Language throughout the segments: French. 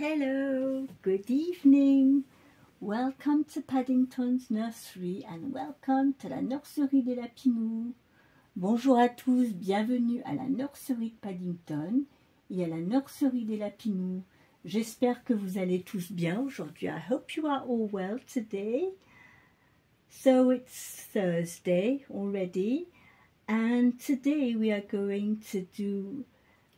Hello, good evening. Welcome to Paddington's Nursery and welcome to la nurserie des Lapinous. Bonjour à tous, bienvenue à la nurserie de Paddington et à la nurserie des Lapinous. J'espère que vous allez tous bien aujourd'hui. I hope you are all well today. So it's Thursday already and today we are going to do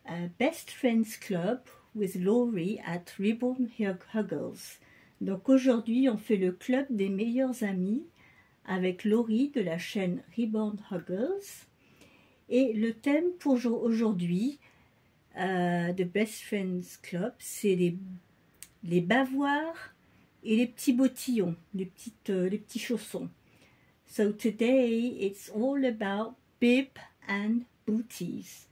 a Best Friends Club with Laurie at Reborn Huggles. Donc aujourd'hui, on fait le club des meilleurs amis avec Laurie de la chaîne Reborn Huggles. Et le thème pour aujourd'hui de Best Friends Club, c'est les bavoirs et les petits bottillons, les petits chaussons. So today it's all about bib and booties.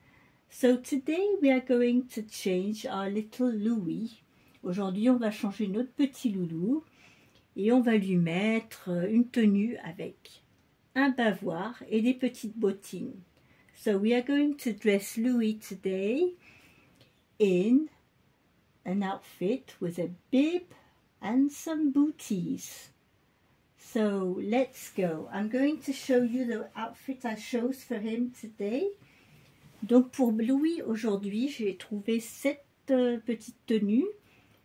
So today we are going to change our little Louis. Aujourd'hui, on va changer notre petit loulou et on va lui mettre une tenue avec un bavoir et des petites bottines. So we are going to dress Louis today in an outfit with a bib and some booties. So let's go. I'm going to show you the outfit I chose for him today. Donc pour Louis aujourd'hui, j'ai trouvé cette petite tenue.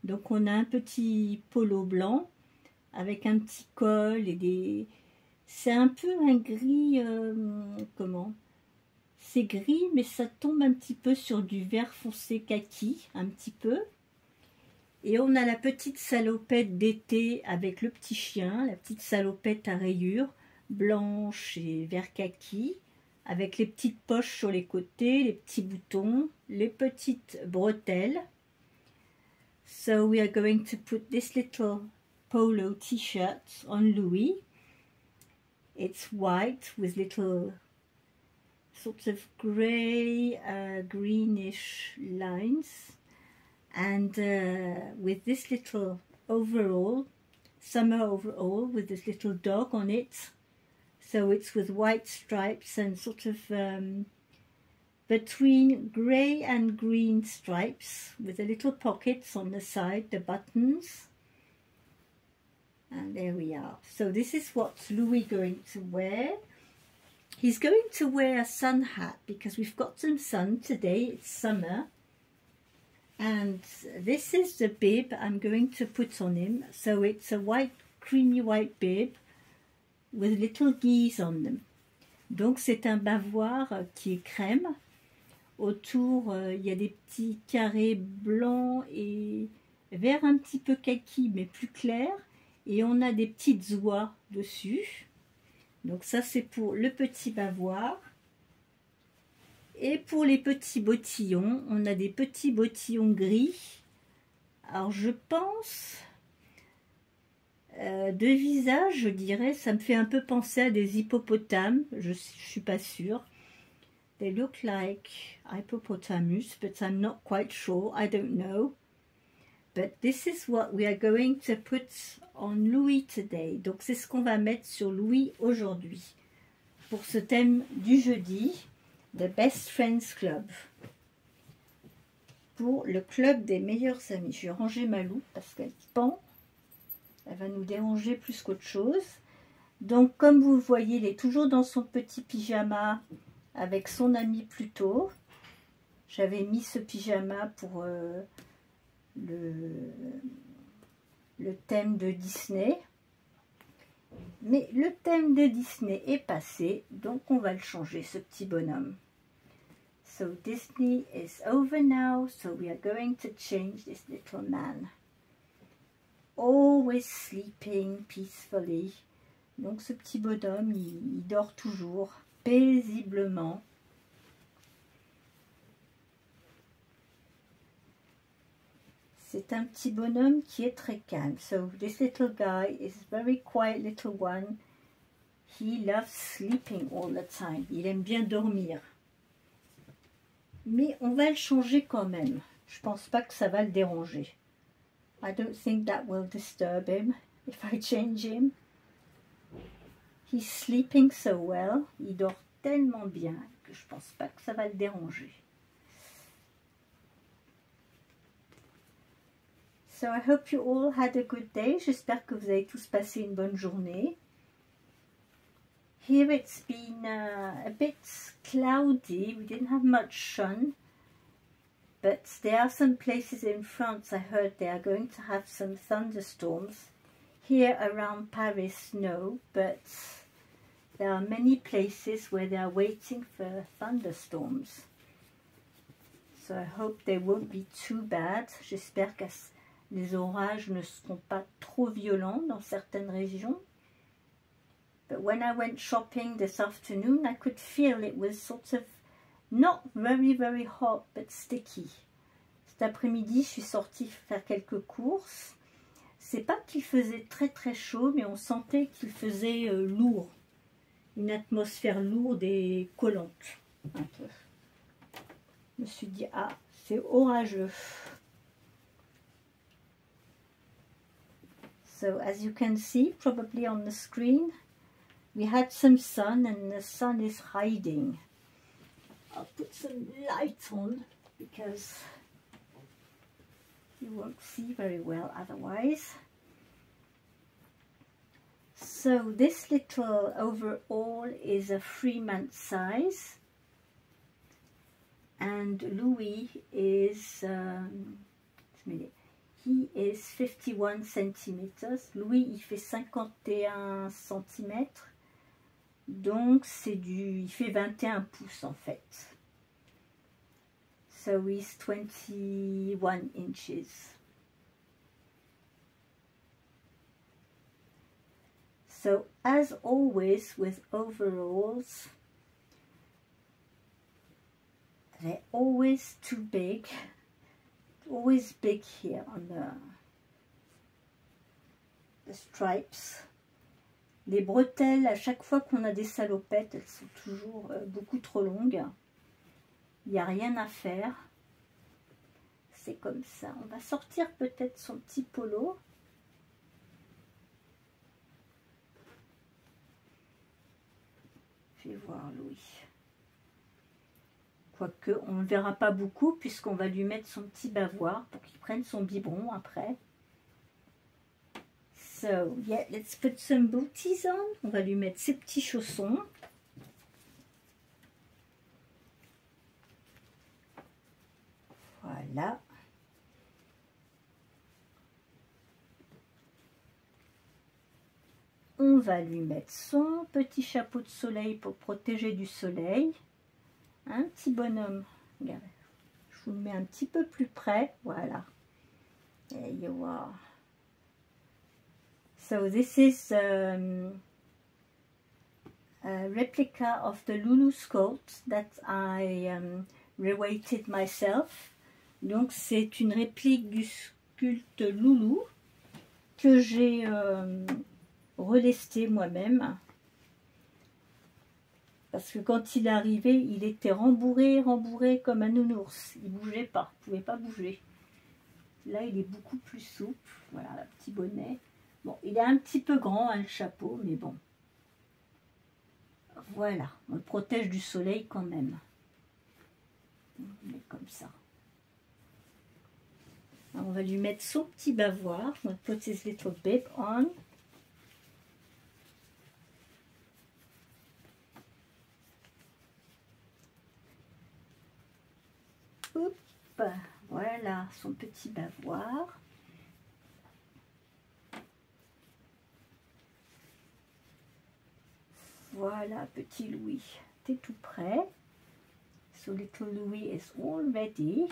Donc on a un petit polo blanc avec un petit col et des... C'est un peu un gris... comment? C'est gris mais ça tombe un petit peu sur du vert foncé kaki, un petit peu. Et on a la petite salopette d'été avec le petit chien, la petite salopette à rayures blanche et vert kaki, avec les petites poches sur les côtés, les petits boutons, les petites bretelles. So we are going to put this little polo t-shirt on Louis. It's white with little sort of grey, greenish lines. And with this little overall, summer overall, with this little dog on it. So it's with white stripes and sort of between grey and green stripes with the little pockets on the side, the buttons. And there we are. So this is what Louis going to wear. He's going to wear a sun hat because we've got some sun today. It's summer. And this is the bib I'm going to put on him. So it's a white, creamy white bib with little geese on them. Donc c'est un bavoir qui est crème. Autour, il y a des petits carrés blancs et vert un petit peu kaki, mais plus clair. Et on a des petites oies dessus. Donc ça c'est pour le petit bavoir. Et pour les petits bottillons, on a des petits bottillons gris. Alors je pense... de visage, je dirais, ça me fait un peu penser à des hippopotames, je suis pas sûre. They look like hippopotamus, but I'm not quite sure, I don't know. But this is what we are going to put on Louis today. Donc c'est ce qu'on va mettre sur Louis aujourd'hui. Pour ce thème du jeudi, The Best Friends Club. Pour le club des meilleurs amis. Je vais ranger ma loupe parce qu'elle pend. Elle va nous déranger plus qu'autre chose. Donc, comme vous voyez, il est toujours dans son petit pyjama avec son ami Pluto. J'avais mis ce pyjama pour le thème de Disney. Mais le thème de Disney est passé, donc on va le changer, ce petit bonhomme. So, Disney is over now, so we are going to change this little man. Always sleeping peacefully. Donc ce petit bonhomme, il dort toujours paisiblement. C'est un petit bonhomme qui est très calme. So this little guy is a very quiet little one. He loves sleeping all the time. Il aime bien dormir. Mais on va le changer quand même. Je pense pas que ça va le déranger. I don't think that will disturb him if I change him. He's sleeping so well. Il dort tellement bien que je pense pas que ça va le déranger. So I hope you all had a good day. J'espère que vous avez tous passé une bonne journée. Here it's been a bit cloudy. We didn't have much sun. But there are some places in France, I heard they are going to have some thunderstorms. Here around Paris, no, but there are many places where they are waiting for thunderstorms. So I hope they won't be too bad. J'espère que les orages ne seront pas trop violents dans certaines régions. But when I went shopping this afternoon, I could feel it was sort of not very hot, but sticky. Cet après-midi, je suis sortie faire quelques courses. C'est pas qu'il faisait très chaud, mais on sentait qu'il faisait lourd. Une atmosphère lourde et collante. Un peu. Je me suis dit, ah, c'est orageux. So, as you can see, probably on the screen, we had some sun and the sun is hiding. I'll put some light on because you won't see very well otherwise. So this little overall is a 3-month size, and Louis is he is 51 centimeters. Louis il fait 51 centimètres. Donc c'est il fait 21 pouces en fait. So he's 21 inches. So as always with overalls, they're always too big. Always big here on the stripes. Les bretelles, à chaque fois qu'on a des salopettes, elles sont toujours beaucoup trop longues. Il n'y a rien à faire. C'est comme ça. On va sortir peut-être son petit polo. Je vais voir Louis. Quoique, on ne verra pas beaucoup puisqu'on va lui mettre son petit bavoir pour qu'il prenne son biberon après. So, yeah, let's put some booties on. On va lui mettre ses petits chaussons. Voilà. On va lui mettre son petit chapeau de soleil pour protéger du soleil. Un petit bonhomme. Regardez. Je vous le mets un petit peu plus près. Voilà. There you are. So this is a replica of the Loulou sculpt that I reweighted myself. Donc c'est une réplique du sculpte Loulou que j'ai relesté moi-même. Parce que quand il est arrivé, il était rembourré comme un nounours. Il ne bougeait pas, il ne pouvait pas bouger. Là, il est beaucoup plus souple. Voilà, le petit bonnet. Bon, il est un petit peu grand, hein, le chapeau, mais bon. Voilà, on le protège du soleil quand même. On met comme ça. Alors, on va lui mettre son petit bavoir. On va put his little bib on. Oups, voilà son petit bavoir. Voilà, petit Louis, t'es tout prêt. So little Louis is all ready.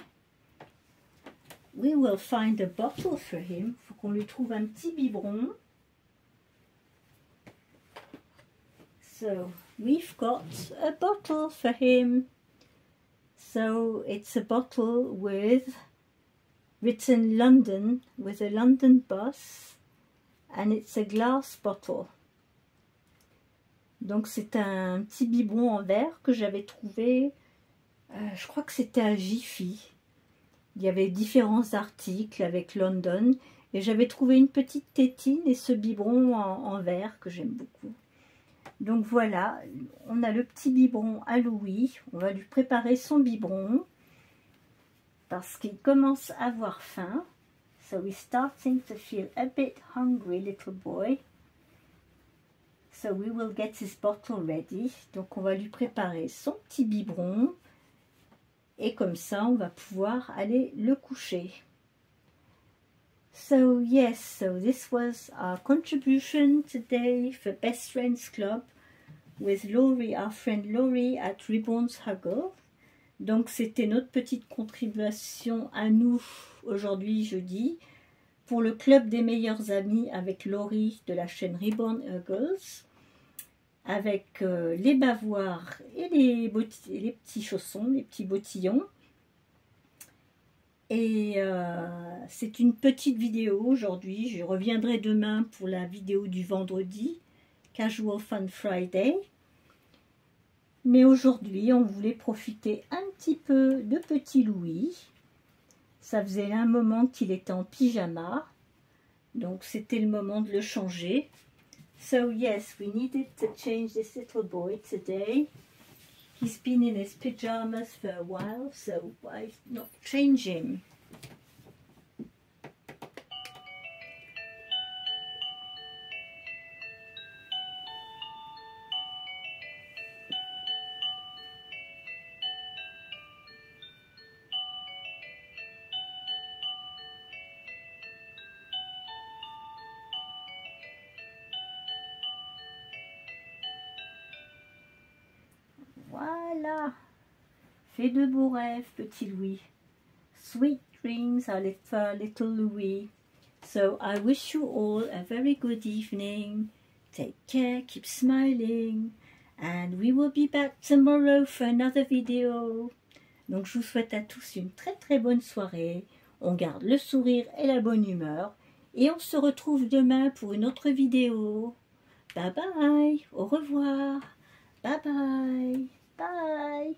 We will find a bottle for him. Faut qu'on lui trouve un petit biberon. So we've got a bottle for him. So it's a bottle with written London with a London bus, and it's a glass bottle. Donc c'est un petit biberon en verre que j'avais trouvé, je crois que c'était à Jiffy. Il y avait différents articles avec London et j'avais trouvé une petite tétine et ce biberon en verre que j'aime beaucoup. Donc voilà, on a le petit biberon à Louis. On va lui préparer son biberon parce qu'il commence à avoir faim. So we're starting to feel a bit hungry, little boy. So we will get his bottle ready. Donc on va lui préparer son petit biberon. Et comme ça, on va pouvoir aller le coucher. So yes, so this was our contribution today for Best Friends Club with Laurie, our friend Laurie at Ribbons Huggle. Donc c'était notre petite contribution à nous aujourd'hui jeudi pour le club des meilleurs amis avec Laurie de la chaîne Ribbon Huggles, avec les bavoirs et les petits chaussons, les petits bottillons. Et c'est une petite vidéo aujourd'hui. Je reviendrai demain pour la vidéo du vendredi, Casual Fun Friday. Mais aujourd'hui, on voulait profiter un petit peu de petit Louis. Ça faisait un moment qu'il était en pyjama. Donc c'était le moment de le changer. So yes, we needed to change this little boy today. He's been in his pajamas for a while, so why not change him? Voilà. Fais de beaux rêves, petit Louis. Sweet dreams, our little Louis. So I wish you all a very good evening. Take care, keep smiling. And we will be back tomorrow for another video. Donc je vous souhaite à tous une très bonne soirée. On garde le sourire et la bonne humeur. Et on se retrouve demain pour une autre vidéo. Bye bye, au revoir. Bye bye, bye.